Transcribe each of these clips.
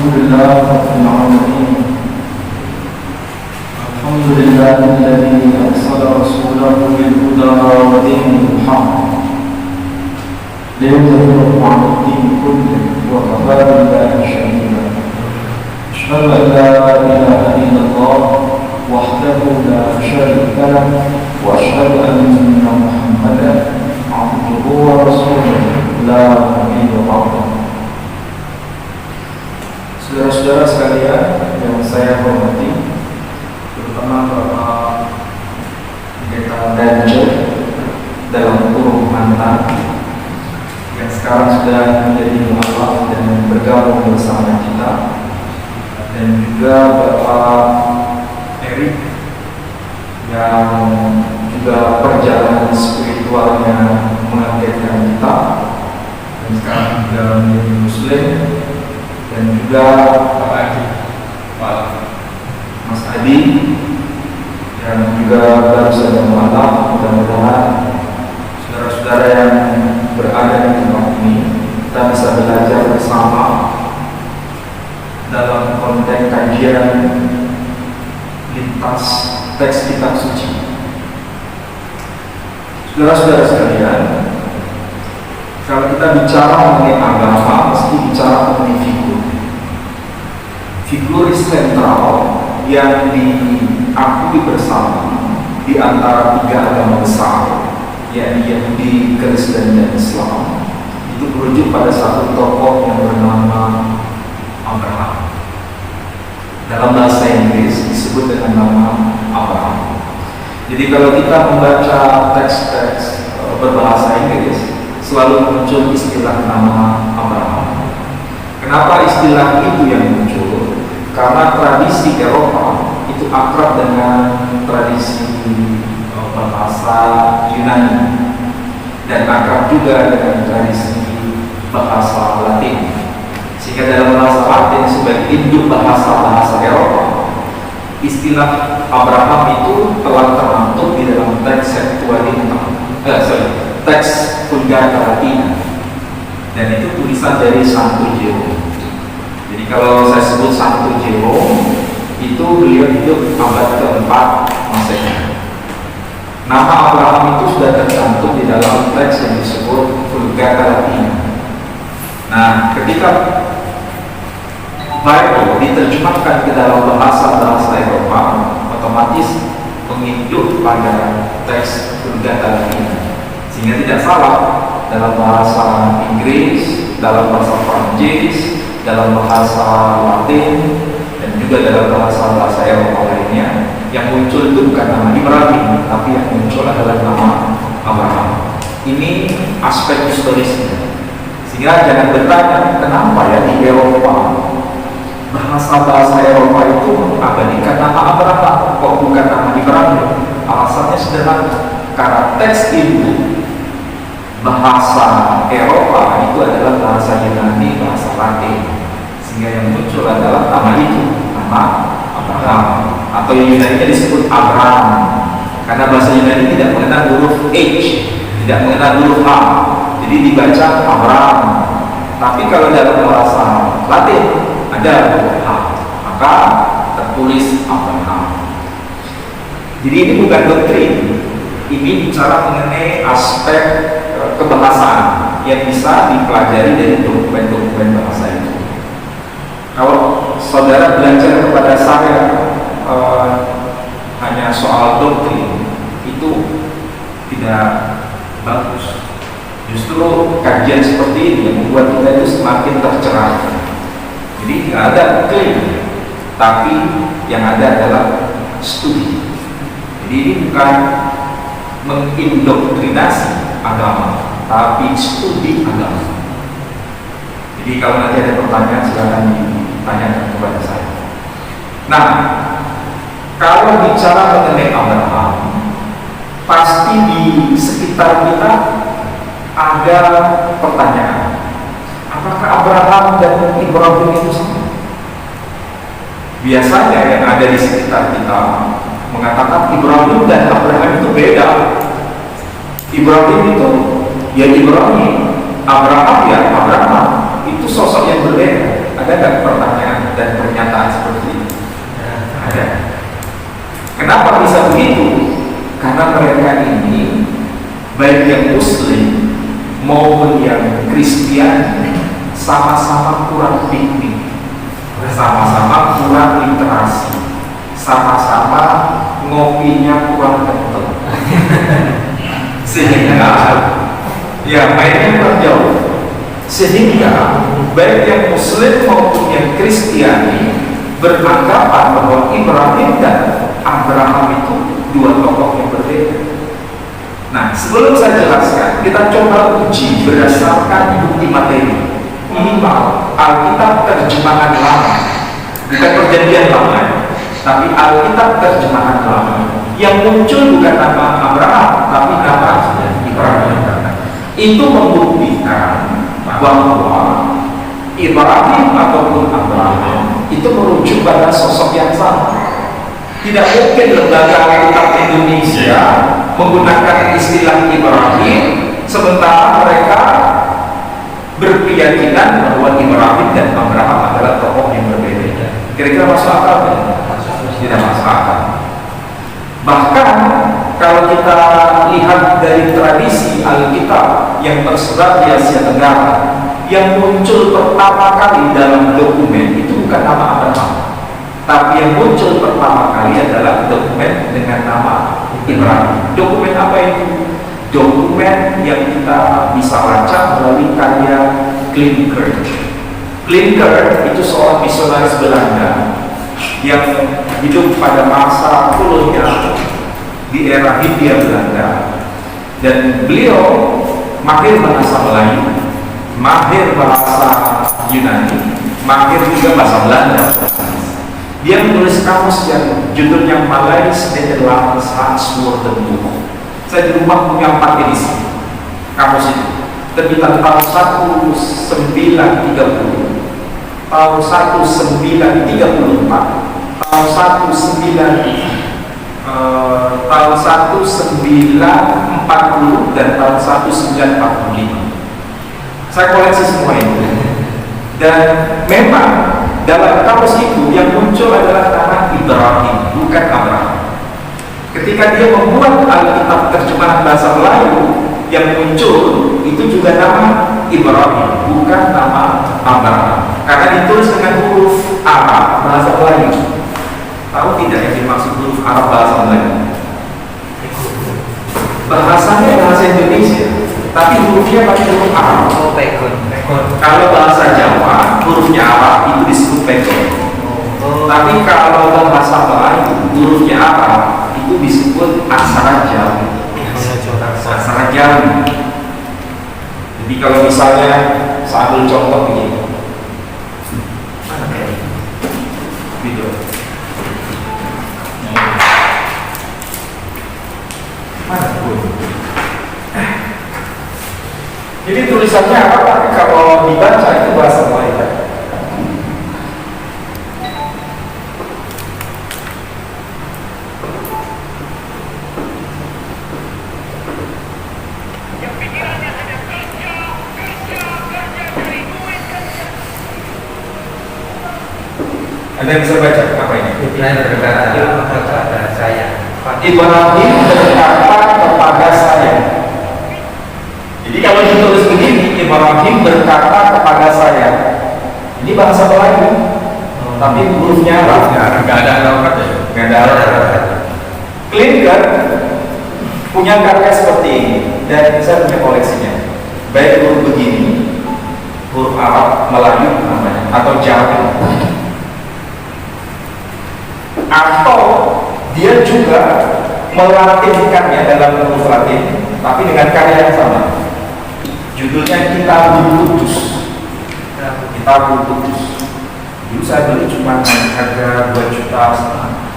لله رب العالمين. الحمد لله الذي أرسل رسوله بالهدى ودين الحق ليظهره على الدين كله وكفى بالله شهيدا. أشهد أن لا إله إلا الله وحده لا شريك له وأشهد أن محمدا عبده ورسوله لا نبي بعده. Saudara-saudara sekalian yang saya hormati, terutama Bapak Pendeta Dancer dalam kurung mantan yang sekarang sudah menjadi mualaf dan bergabung bersama kita, dan juga Bapak Erik yang juga perjalanan spiritualnya mengagetkan kita dan sekarang juga menjadi Muslim, dan juga Pak Adi, Mas Adi yang juga baru saja mualaf. Mudah-mudahan saudara-saudara yang berada di tempat ini kita bisa belajar bersama dalam konteks kajian lintas teks kitab suci. Saudara-saudara sekalian, kalau kita bicara mengenai agama, mesti bicara mengenai figur sentral yang diakui bersama di antara tiga agama besar, yakni Yahudi, Kristen, dan Islam. Itu merujuk pada satu tokoh yang bernama Abraham. Dalam bahasa Inggris disebut dengan nama Abraham. Jadi kalau kita membaca teks-teks berbahasa Inggris, selalu muncul istilah nama Abraham. Kenapa istilah itu yang muncul? Karena tradisi Eropa itu akrab dengan tradisi bahasa Yunani dan akrab juga dengan tradisi bahasa Latin. Sehingga dalam bahasa Latin sebagai induk bahasa Eropa, istilah Abraham itu telah termaktub di dalam teks Septuaginta, teks Vulgata Latina, dan itu tulisan dari Santo Jerome. Jadi kalau saya sebut Santo Jerome, itu beliau hidup abad ke-4 Masehi. Nama Abraham itu sudah tercantum di dalam teks yang disebut Vulgata Latina. Nah, ketika Bible diterjemahkan ke dalam bahasa-bahasa Eropa, otomatis menginduk pada teks Vulgata Latina, sehingga tidak salah dalam bahasa Inggris, dalam bahasa Prancis, dalam bahasa Latin, dan juga dalam bahasa-bahasa Eropa lainnya, yang muncul itu bukan nama Ibrahim, tapi yang muncul adalah nama Abraham. Ini aspek historisnya. Sehingga jangan bertanya kenapa ya di Eropa bahasa-bahasa Eropa itu mengabadikan nama Abraham kok bukan nama Ibrahim. Alasannya sederhana, karena teks itu bahasa Eropa itu adalah bahasa Yunani, bahasa Latin, sehingga yang muncul adalah nama itu, nama Abraham, atau yang Yunani disebut Abraham, karena bahasa Yunani tidak mengenal huruf H, tidak mengenal huruf A, jadi dibaca Abraham. Tapi kalau dalam bahasa Latin ada huruf A, maka tertulis Abraham. Jadi ini bukan doktrin, ini bicara mengenai aspek kebahasaan yang bisa dipelajari dari dokumen-dokumen bahasa itu. Kalau saudara belajar kepada saya hanya soal doktrin, itu tidak bagus. Justru kajian seperti ini yang membuat kita itu semakin tercerahkan. Jadi tidak ada klaim, tapi yang ada adalah studi. Jadi ini bukan mengindoktrinasi agama, tapi studi agama. Jadi kalau nanti ada pertanyaan, silakan ditanyakan kepada saya. Nah, kalau bicara mengenai Abraham, pasti di sekitar kita ada pertanyaan, apakah Abraham dan Ibrahim itu sama? Biasanya yang ada di sekitar kita mengatakan Ibrahim dan Abraham itu beda. Ibrahim itu ya Ibrahim, Abraham ya Abraham, itu sosok yang berbeda. Ada nggak pertanyaan pernyataan seperti ini? Ada. Kenapa bisa begitu? Karena mereka ini, baik yang Muslim maupun yang Kristian, sama-sama kurang bimbing, sama-sama kurang literasi, sama-sama ngopinya kurang kental. Sehingga ya mainnya kurang jauh. Sehingga baik yang Muslim maupun yang Kristiani beranggapan bahwa Ibrahim dan Abraham itu dua tokoh yang berbeda. Nah, sebelum saya jelaskan, kita coba uji berdasarkan bukti materi. Minimal Alkitab terjemahan lama, bukan perjanjian lama, tapi Alkitab terjemahan lama. Yang muncul bukan nama Abraham, tapi nama Ibrahim. Itu membuktikan bahwa Ibrahim ataupun Abraham itu merujuk pada sosok yang sama. Tidak mungkin lembaga Alkitab Indonesia menggunakan istilah Ibrahim sementara mereka berkeyakinan bahwa Ibrahim dan Abraham adalah tokoh yang berbeda. Kira-kira masuk akal tidak? Tidak masuk akal. Bahkan kalau kita lihat dari tradisi Alkitab yang tersebar di Asia Tenggara, yang muncul pertama kali dalam dokumen itu bukan nama Abraham, tapi yang muncul pertama kali adalah dokumen dengan nama Ibrahim. Dokumen apa itu? Dokumen yang kita bisa baca melalui karya Klinker. Klinker itu seorang misionaris Belanda yang hidup pada masa kolonial di era Hindia Belanda, dan beliau mahir bahasa Melayu, mahir bahasa Yunani, mahir juga bahasa Belanda. Dia menulis kamus yang judulnya Malays Nederlands Woordenboek. Saya di rumah punya 4 edisi kamus itu, terbitan tahun 1930, tahun 1934, tahun 1940 dan tahun 1945. Saya koleksi semua itu, dan memang dalam kamus itu yang muncul adalah nama Ibrahim, bukan Abraham. Ketika dia membuat Alkitab terjemahan bahasa Melayu, yang muncul itu juga nama Ibrahim, bukan nama Abraham, karena ditulis dengan huruf Arab bahasa Melayu. Tahu tidak yang dimaksud huruf Arab bahasa Melayu? Bahasanya bahasa Indonesia, tapi hurufnya pakai huruf Arab. Kalau bahasa Jawa, hurufnya Arab itu disebut pegon. Tapi kalau bahasa Melayu, hurufnya Arab itu disebut aksara Jawi. Aksara Jawi. Jadi kalau misalnya saya ambil contoh begini, video. Jadi tulisannya apa? Tapi kalau dibaca itu bahasa Melayu. Anda bisa baca apa ini? Ibrahim berkata kepada saya. Ibrahim berkata kepada saya. Jadi kalau ditulis begini, Ibrahim berkata kepada saya, ini bahasa Melayu, tapi hurufnya nggak ada alamat ya? Nggak ada alamat. Klinker punya karya seperti ini, dan saya punya koleksinya. Baik huruf begini, huruf Arab Melayu namanya, atau Jawa, atau dia juga melatinkannya dalam huruf Latin, tapi dengan karya yang sama. Judulnya Kitabul Qudus. Kitabul Qudus. Dulu saya beli cuma harga 2,5 juta,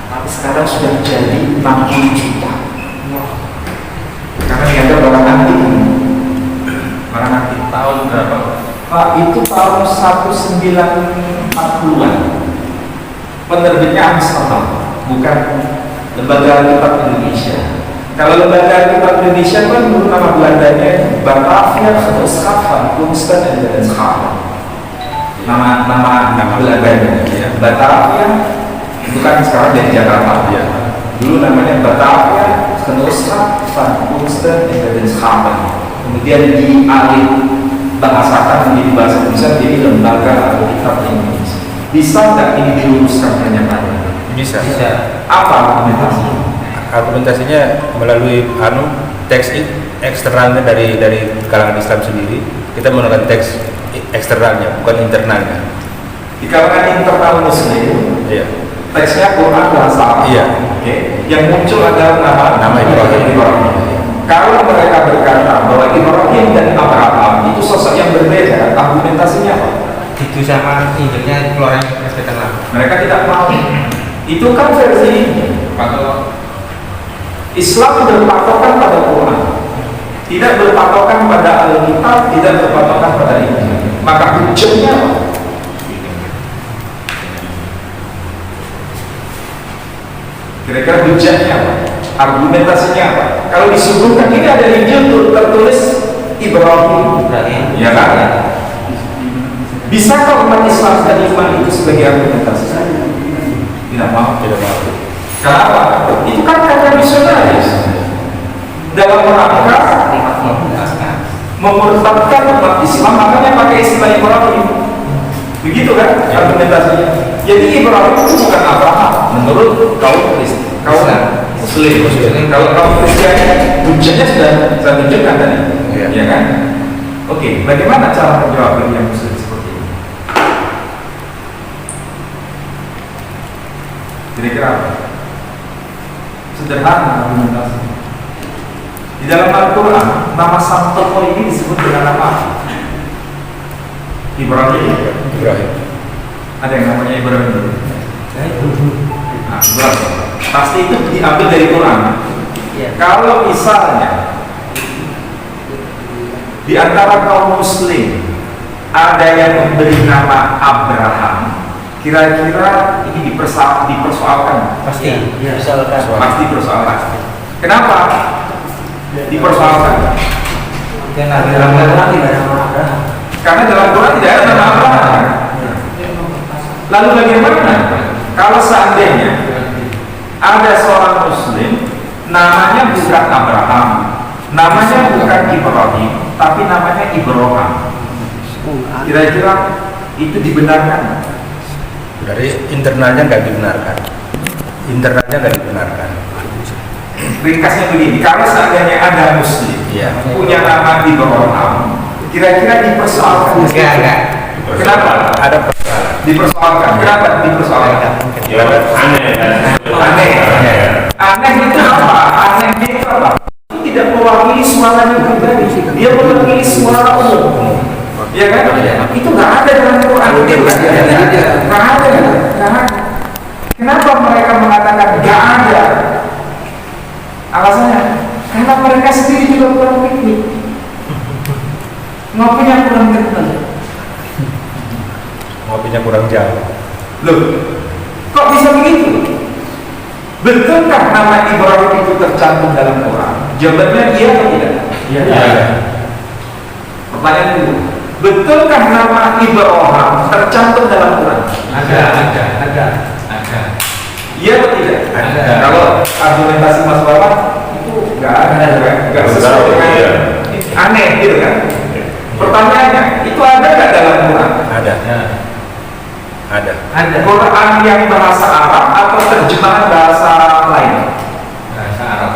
tapi sekarang sudah jadi 60 juta. Karena dianggap barang antik. Barang antik tahun berapa? Pak, itu tahun 1940-an. Penerbitnya Amsterdam, bukan Lembaga Alkitab Indonesia. Kalau Lembaga Alkitab Indonesia kan menurut nama Belandanya Batavia Gemeenschappen Kunsten en Wetenschappen. nama Belanda ya. Batavia itu kan sekarang jadi Jakarta ya. Dulu namanya Batavia, Genootschap van Kunsten en Wetenschappen. Kemudian dialih bahasakan menjadi bahasa Indonesia, jadi lembaga Alkitab Indonesia. Bisa nggak ini diluruskan pernyataannya? Bisa. Apa argumentasinya? Argumentasinya melalui teks eksternalnya dari kalangan Islam sendiri. Kita menggunakan teks eksternalnya, bukan internalnya. Di kalangan internal Muslim, Iya. teksnya Quran bahasa Arab. Iya. Oke. Yang muncul adalah nama Ibrahim. Kalau mereka berkata bahwa Ibrahim dan Abraham itu sosok yang berbeda, argumentasinya apa? Itu sama Injilnya keluaran Kristen lama. Mereka tidak mau. Itu kan versi ini. Kalau Islam berpatokan pada Quran, tidak berpatokan pada Alkitab, tidak berpatokan pada Injil. Maka hujahnya apa? Kira-kira hujahnya apa? Argumentasinya apa? Kalau disuguhkan ini ada Injil tertulis Ibrahim, ya kan? Bisakah umat Islam menerima itu sebagai argumentasi? Tidak mau. Kenapa? Itu kan karena misionaris dalam rangka memurtadkan umat Islam, makanya pakai istilah Ibrahim. Begitu kan argumentasinya? Jadi Ibrahim itu bukan Abraham menurut kaum Kristen, kaum Muslim. Kalau kaum Kristen, hujahnya sudah saya tunjukkan tadi, ya kan? Oke, bagaimana cara menjawab bagi yang Muslim seperti ini? Kira-kira apa? Sederhana argumentasi. Di dalam Al-Quran, nama sang tokoh ini disebut dengan nama Ibrahim. Ada yang namanya Ibrahim dulu? Nah, Ibrahim. Pasti itu diambil dari Quran. Kalau misalnya di antara kaum Muslim ada yang memberi nama Abraham, kira-kira ini dipersoalkan? pasti Pasti dipersoalkan. Kenapa? Dipersoalkan. Karena dalam Quran tidak ada nama Abraham. Lalu bagaimana kalau seandainya ada seorang Muslim namanya bukan Abraham, namanya bukan Ibrahim, tapi namanya Ibrahim? Kira-kira itu dibenarkan? Dari internalnya nggak dibenarkan. Ringkasnya begini, kalau seandainya ada Muslim punya nama Ibrahim, kira-kira dipersoalkan? enggak. Kenapa? Ada persoalan. Dipersoalkan. Kenapa dipersoalkan? Aneh itu apa? Aneh itu apa? Itu tidak mewakili suaranya pribadi. Dia mewakili suara umum. Ya kan? Itu nggak ada dalam Quran. Nggak ada. Kenapa mereka mengatakan nggak ada? Alasannya karena mereka sendiri juga kurang piknik. Ngopinya kurang kental. Ngopinya kurang jauh. Loh, kok bisa begitu? Betulkah nama Ibrahim itu tercantum dalam Quran? Jawabannya iya atau tidak? Iya. Pertanyaan dulu. Betulkah nama Ibrahim tercantum dalam Quran? Ada. Iya atau tidak? Ada. Kalau argumentasi Mas Wawan itu nggak ada, nggak sesuai dengan aneh gitu kan? Pertanyaannya, itu ada nggak dalam Quran? Ada. Quran yang bahasa Arab atau terjemahan bahasa lain? Bahasa Arab.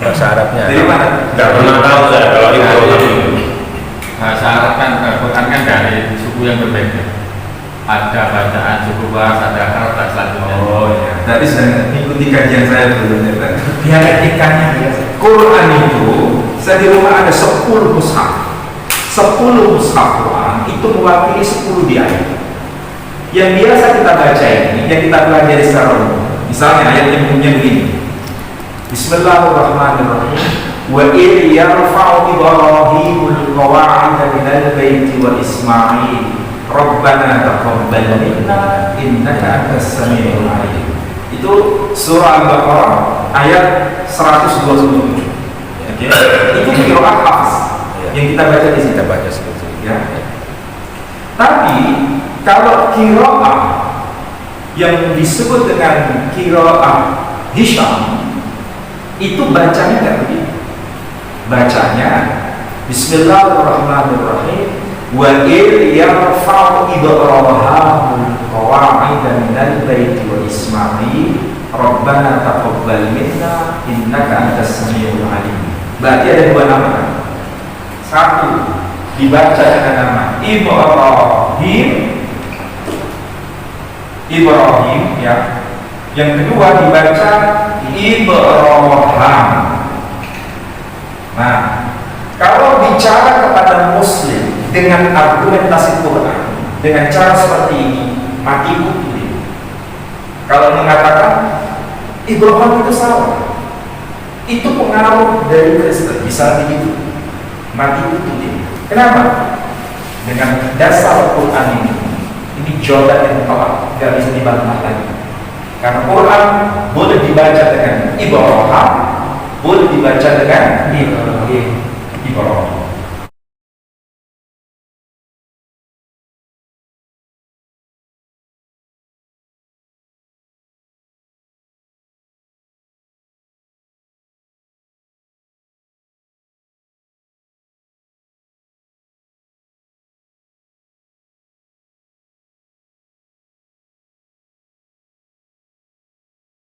Bahasa Arabnya. Dari mana? Nggak pernah tahu saya kalau Ibrahim. Bahasa Arab kan Quran kan dari suku yang berbeda. Ada bacaan suku Bas, ada Arab dan selanjutnya. Oh iya. Tadi saya ikuti kajian saya dulu ternyata. Dialektikanya Quran itu, saya di rumah ada 10 mushaf. 10 mushaf Quran itu mewakili 10 dialek. Yang biasa kita baca ini, yang kita pelajari secara umum. Misalnya ayat yang punya begini. Bismillahirrahmanirrahim. Wa idh yarfa'u Ibrahimul qawa'ida minal baiti wa Ismail. Rabbana taqabbal minna innaka antas samiul alim. Itu surah Al-Baqarah ayat 127. Oke. Itu qiraat hafs yang kita baca di sini. Kita baca seperti itu. Ya. Tapi Kalau qiraah yang disebut dengan qiraah Hisham itu bacanya nggak begitu. Bacanya Bismillahirrahmanirrahim. Wa yarfa'u ibrahimul qawa'ida minal baiti wa Ismail Rabbana taqabbal minna innaka antas samiul alim. Berarti ada dua nama. Satu dibaca dengan nama Ibrahim ya. Yang kedua dibaca Ibrahim. Nah, kalau bicara kepada muslim dengan argumentasi Quran dengan cara seperti ini, mati putih. Kalau mengatakan Ibrahim itu salah, itu pengaruh dari Kristen, bisa begitu, mati putih. Kenapa? Dengan dasar Quran ini jawaban yang tepat, gak bisa dibantah lagi. Karena Quran boleh dibaca dengan Ibrahim, boleh dibaca dengan Ibrahim.